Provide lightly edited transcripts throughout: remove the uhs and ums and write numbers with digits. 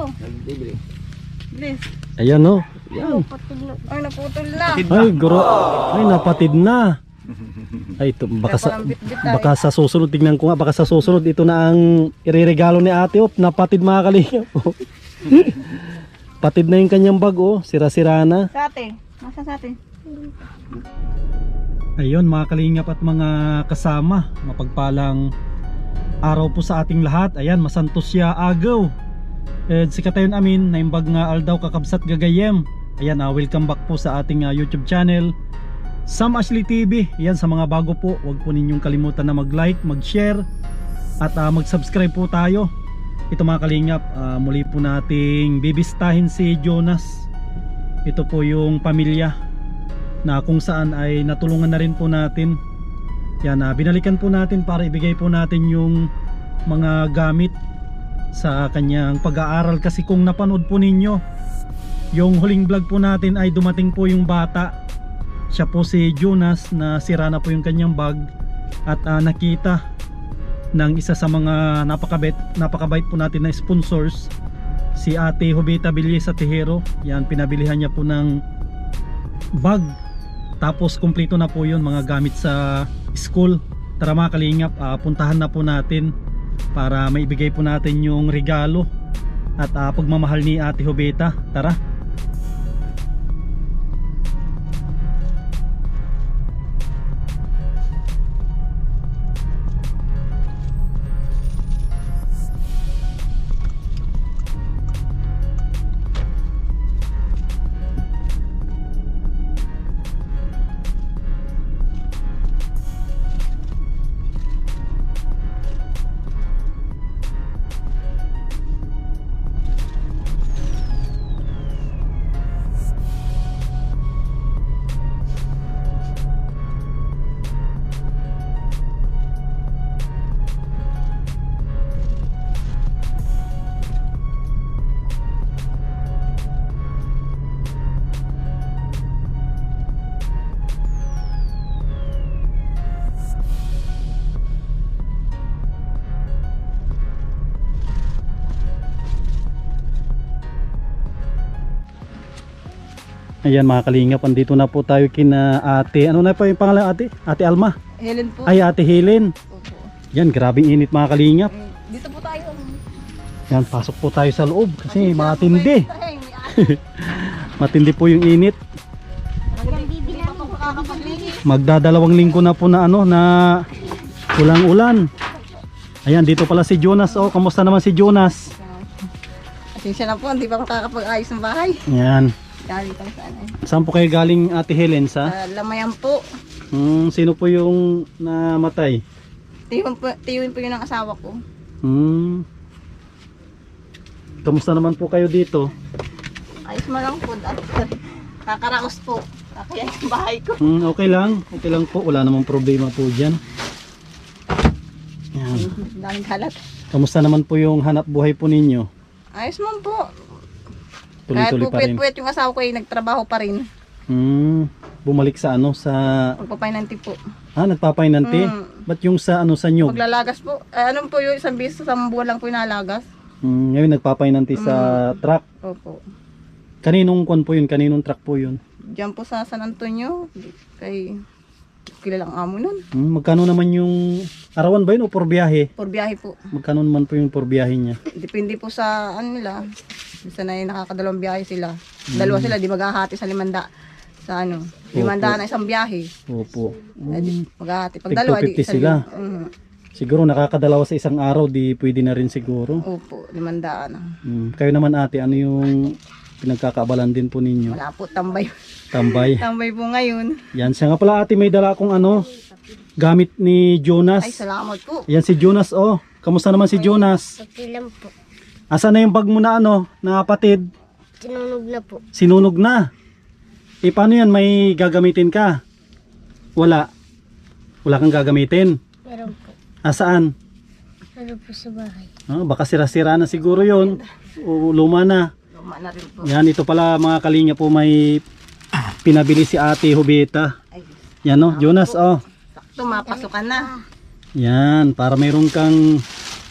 Oh. Bilis. Ayan no. Yan. Ay, naputol na. Ay, guro. Ay, napatid na. Ay, ito, baka sa susunod, tignan ko nga, baka sa susunod, ito na ang ireregalo ni ate. Oh, napatid mga kalingap. Oh. Patid na yung kanyang bag, oh. Sira-sira na. Sa ate. Masa sa ate? Ayun, mga kalingap at mga kasama. Mapagpalang araw po sa ating lahat. Ayan, masantos siya agaw. Si katayon amin, naimbag nga aldaw kakabsat gagayem. Ayan, welcome back po sa ating YouTube channel Sam Ashley TV. Ayan, sa mga bago po, huwag po ninyong kalimutan na mag-like, mag-share at mag-subscribe po tayo. Ito mga kalingap, muli po nating bibistahin si Jonas. Ito po yung pamilya na kung saan ay natulungan na rin po natin. Yan, binalikan po natin para ibigay po natin yung mga gamit sa kanyang pag-aaral. Kasi kung napanood po ninyo yung huling vlog po natin, ay dumating po yung bata. Siya po si Jonas, na sira na po yung kanyang bag. At nakita ng isa sa mga napakabait po natin na sponsors, si Ate Jovita Villes sa Tejero. Yan, pinabilihan niya po ng bag. Tapos kumpleto na po yun, mga gamit sa school. Tara mga kalingap, puntahan na po natin para maibigay po natin yung regalo at pagmamahal ni Ate Jovita. Tara. Ayan mga kalingap, andito na po tayo kina ate. Ano na po yung pangalan ate? Ate Alma? Helen po. Ay, Ate Helen. Opo. Yan, grabing init mga kalingap. Dito po tayo. Yan, pasok po tayo sa loob kasi matindi. Ay, Matindi po yung init. hindi pa po makakapaglinis. Magdadalawang linggo na po na ano, na ulang-ulan. Ayan, dito pala si Jonas. Oh, kamusta naman si Jonas? Pasensya na po, hindi pa makakapag-ayos ng bahay. Yan. Galing tayo saan ay. Saan po kayo galing Ate Helen sa? Lamayan po. Sino po yung namatay? Tiyuin po yun ang asawa ko. Kamusta naman po kayo dito? Ayos mo lang po. Kakaraos po. Kaya yung bahay ko. Okay lang. Okay lang po. Wala namang problema po dyan. Yan. Daming kalat. Kamusta naman po yung hanap buhay po ninyo? Ayos mo po. Tuloy-tuloy pa rin. Kahit puwet yung asawa ko ay nagtrabaho pa rin. Bumalik sa ano, sa... Pagpapainanti po. Nagpapainanti? Ba't yung sa ano, sa nyug? Paglalagas po. Ano po yung isang bis, isang buwan lang po yung nalagas. Ngayon nagpapainanti sa truck. Opo. Kaninong kwan po yun? Kaninong truck po yun? Diyan po sa San Antonio. Kay kilalang amo nun. Magkano naman yung... Arawan ba yun o por biyahe? Por biyahe po. Magkano naman po yung por biyahe niya? Depende po sa ano nila. Bisa na yung nakakadalawang biyahe sila. Dalawa sila, di maghahati sa 500. Sa ano, 500 na isang biyahe. Opo. Maghahati. Pag dalawa, di 250 sila. Mhm. Siguro nakakadalawa sa isang araw, di pwede na rin siguro. Opo, 500 na. Kayo naman ate, ano yung pinagkakaabalan din po ninyo? Wala po, tambay. Tambay. Tambay po ngayon. Yan, siya nga pala ate, may dala akong ano, gamit ni Jonas. Ay, salamat po. Yan si Jonas, oh. Kamusta naman si Jonas? Okay lang po. Asan na yung bag mo na ano, na kapatid? Sinunog na po. Sinunog na. Paano yan, may gagamitin ka? Wala. Wala kang gagamitin. Meron po. Saan? Meron po sa bahay. Baka sira-sira na siguro yon. O luma na. Luma na rin po. Yan, ito pala mga kalinga po, may pinabili si Ate Jovita. Ay, Yan no, Jonas, oh. sakto, mapasukan na. Yan, para mayroon kang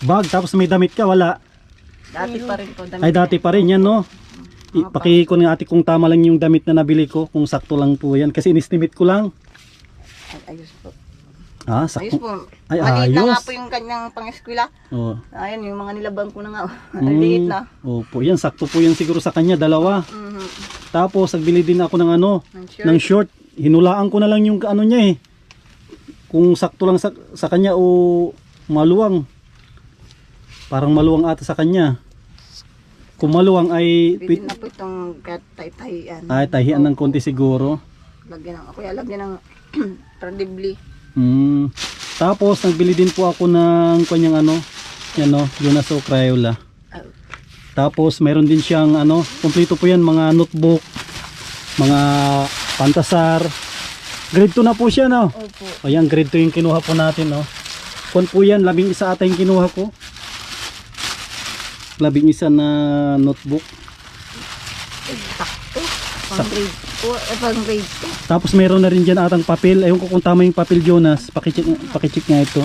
bag, tapos may damit ka, wala. Dati pa rin po. Ay, dati pa rin yan, no? Pakikon nga ate kung tama lang yung damit na nabili ko, kung sakto lang po yan. Kasi inestimate ko lang. Ay, ayos po. Ah, Ayos sakto. po. Ay, Maliit na nga ayos. po yung kanyang pang-eskwela. Oh. Ayan, yung mga nilabang ko na nga. Ang liit na. Opo, yan, sakto po yan siguro sa kanya, dalawa. Mhm. Tapos, nagbili din ako ng ano, Ng shirt. ng short. Hinulaan ko na lang yung ano niya eh. Kung sakto lang sa kanya o maluwang. Parang maluwang ata sa kanya. Kung maluwang ay Pwede na po itong tay-tayan. ay tahian ng konti siguro. Lagyan ng, kuya, lagyan ng tradibly. Tapos nagbili din po ako ng kanyang ano, yan o, Jonas o Crayola. Tapos mayroon din siyang ano, kompleto po yan, mga notebook, mga pantasar. Grade 2 na po siya, no? Opo. Ayan, grade 2 yung kinuha po natin, no? Kung po yan, 11 ata yung kinuha ko. 11 na notebook. Sakto. Pang grade 4, pang grade 2. Tapos mayroon na rin dyan atang papel. Ayun ko kung tama yung papel, Jonas. Pakicheck nga ito.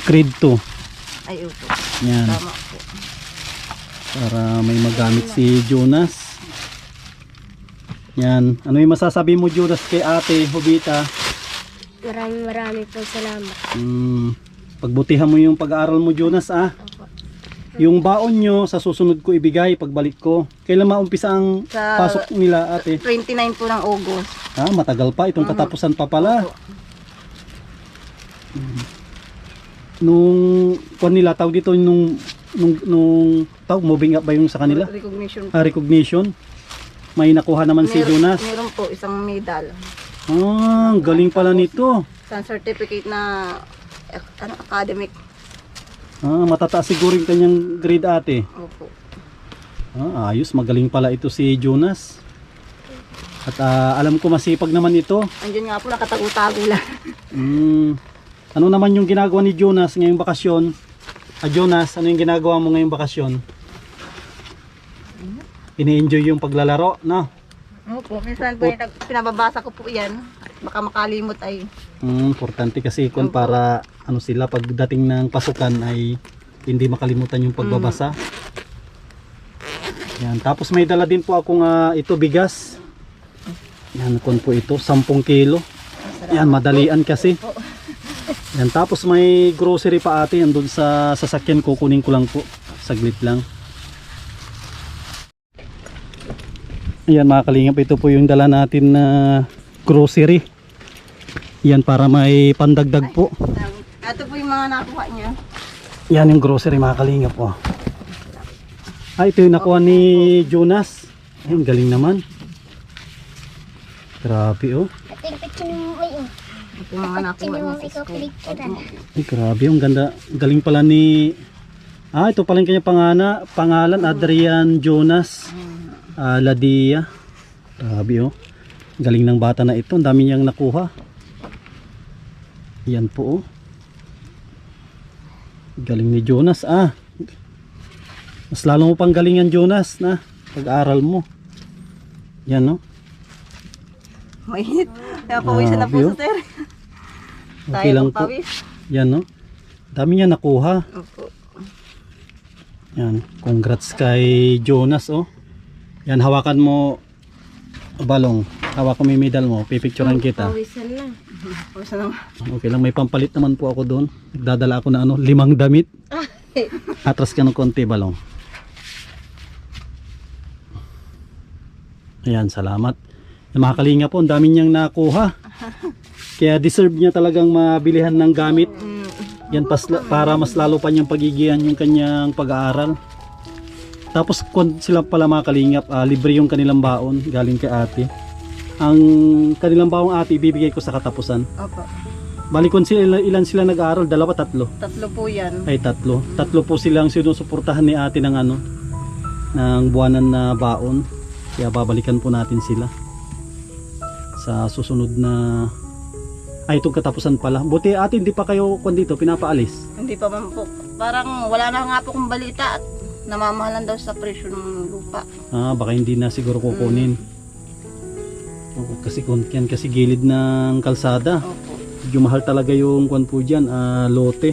Grade 2. Ay, opo. Yan. Tama po. Para may magamit si Jonas. Yan. Ano yung masasabi mo, Jonas, kay ate Hobita? Maraming po salamat. Pagbutihan mo yung pag-aaral mo, Jonas, ah. Opo. Yung baon nyo, sa susunod ko ibigay pagbalik ko. Kailan maumpisa ang Sa- pasok nila, ate? 29 po ng August. Ah, matagal pa. Itong katapusan pa pala. Opo. Nung kuwan nila, tawag dito, nung tawag, moving up ba yung sa kanila? Recognition. Recognition. May nakuha naman si Jonas. Meron po isang medal. Ah, ang galing pala nito. Isang certificate na academic. Ah, matataas siguro yung kanyang grade, ate. Opo. Ah, ayos, magaling pala ito si Jonas. At alam ko masipag naman ito. Andiyan nga po, nakatago-tago lang. Ano naman yung ginagawa ni Jonas ngayong bakasyon? Jonas, ano yung ginagawa mo ngayong bakasyon? Ini-enjoy yung paglalaro, no? Opo, minsan po pinababasa ko po yan. Baka makalimot ay. Importante kasi kung para ano sila pagdating ng pasukan ay hindi makalimutan yung pagbabasa. Yan, tapos may dala din po akong ito bigas. Yan, kun po ito, 10 kilo. Yan, madalian kasi. Yan, tapos may grocery pa ate, yan doon sa sasakyan ko, kunin ko lang po. Saglit lang. Ayan mga kalingap, ito po yung dala natin na grocery. Yan, para may pandagdag po. Ito po yung mga nakuha niya. Yan yung grocery mga kalingap po. Ito yung nakuha ni Jonas. Ayun, galing naman. Grabe oh. Ating picture mo ay Ito yung mga nakuha niya sa ikaw school. picturean. Ay, grabe, ang ganda. Galing pala ni... ito pala yung kanyang pangalan, Adrian Jonas Ladia. Grabe oh. Galing ng bata na ito. Ang dami niyang nakuha. Yan po oh. Galing ni Jonas Mas lalo mo pang galingan, Jonas, na pag-aral mo. Yan no. Mainit. Kaya pawisan na po Grabe, sa sir. Okay lang po. pawis. Yan no. Dami niya nakuha. Opo. Yan, congrats kay Jonas oh. Yan, hawakan mo balong. Hawakan mo yung medal mo, pipicturean kita. Pawisan na. Pawisan na. Okay lang, may pampalit naman po ako doon. Nagdadala ako na 5 damit. Atras ka ng konti, balong. Ayan, salamat. Yung mga kalinga po, ang dami niyang nakuha. Kaya deserve niya talagang mabilihan ng gamit. Yan para mas lalo pa niyang pagigihan yung kanyang pag-aaral. Tapos kung sila pala mga kalingap, libre yung kanilang baon galing kay ate. Ang kanilang baong ate ibibigay ko sa katapusan. Opo. Bali kung ilan sila nag-aaral, 2, 3. Tatlo po yan. Ay 3. 3 po silang sinusuportahan ni ate ng ng buwanan na baon. Kaya babalikan po natin sila sa susunod na itong katapusan pala. Buti ate hindi pa kayo dito pinapaalis. Hindi pa man po. Parang wala na nga po kong balita at namamahalan daw sa presyo ng lupa. Baka hindi na siguro kukunin. Kasi yan kasi gilid ng kalsada. Opo. Medyo mahal talaga yung kwan po dyan, lote.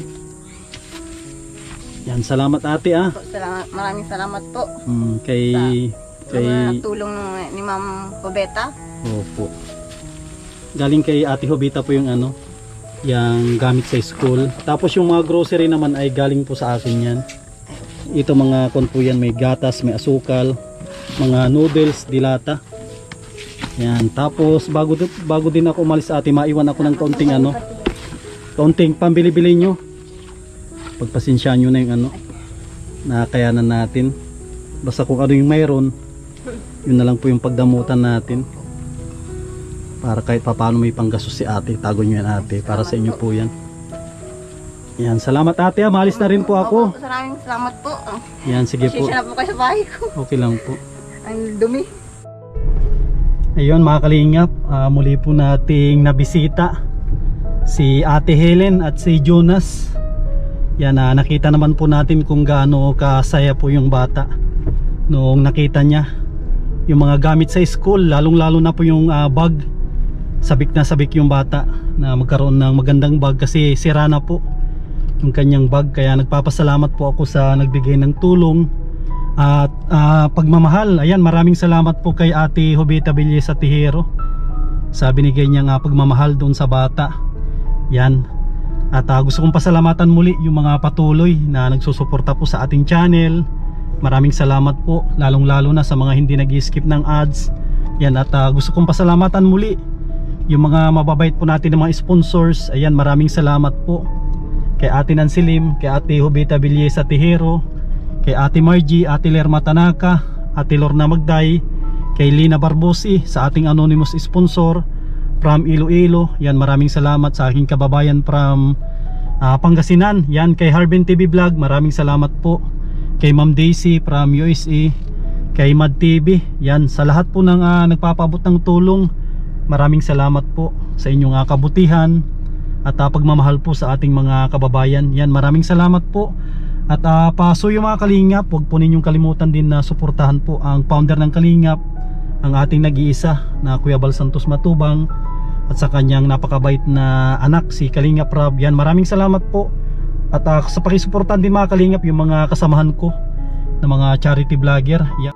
Yan, salamat ate ah. Po, maraming salamat po Kay sa mga tulong ni Ma'am Pobeta. Opo. Galing kay Ate Hobita po yung ano, yung gamit sa school. Tapos yung mga grocery naman ay galing po sa akin yan. Ito mga kon po yan, may gatas, may asukal, mga noodles, dilata. Yan. Tapos bago din ako umalis ate, maiwan ako ng kaunting ano, kaunting pambili-bili nyo. Pagpasensyaan nyo na yung ano, nakakayanan natin. Basta kung ano yung mayroon, yun na lang po yung pagdamutan natin. Para kahit paano may panggastos si ate, tago nyo yan ate, para sa inyo po yan. Yan, salamat ate ha, maalis na rin po ako. Maraming salamat po. Yan, sige po. Pasensya na po kayo sa bahay ko. Okay lang po. Ang dumi. Ayun mga kalingap, muli po nating nabisita si Ate Helen at si Jonas. Yan, nakita naman po natin kung gaano kasaya po yung bata noong nakita niya yung mga gamit sa school, lalong lalo na po yung bag. Sabik na sabik yung bata na magkaroon ng magandang bag kasi sira na po yung kanyang bag. Kaya nagpapasalamat po ako sa nagbigay ng tulong at pagmamahal. Ayan, maraming salamat po kay Ate Hobita Villes sa Tihero sa binigay niyang pagmamahal doon sa bata. Yan. At gusto kong pasalamatan muli yung mga patuloy na nagsusuporta po sa ating channel. Maraming salamat po, lalong lalo na sa mga hindi nag-skip ng ads. Yan, at gusto kong pasalamatan muli yung mga mababait po natin ng mga sponsors. Ayan, maraming salamat po kay Ate Nancy Lim, kay Ate Hobita Villes sa Tihero, kay Ate Margie, Ate Lerma Tanaka, Ate Lorna Magday, kay Lina Barbosi sa ating anonymous sponsor from Iloilo. Yan, maraming salamat sa aking kababayan from Pangasinan. Yan, kay Harbin TV Vlog, maraming salamat po. Kay Ma'am Daisy from USA, kay Mad TV. Yan, sa lahat po ng nagpapabot ng tulong, maraming salamat po sa inyong kabutihan at pagmamahal po sa ating mga kababayan. Yan, maraming salamat po. At pasuyo mga Kalingap, huwag po ninyong kalimutan din na suportahan po ang founder ng Kalingap, ang ating nag-iisa na Kuya Bal Santos Matubang, at sa kanyang napakabait na anak si Kalingap Rab. Yan, maraming salamat po. At sa pakisuportahan din mga Kalingap yung mga kasamahan ko na mga charity vlogger. Yan.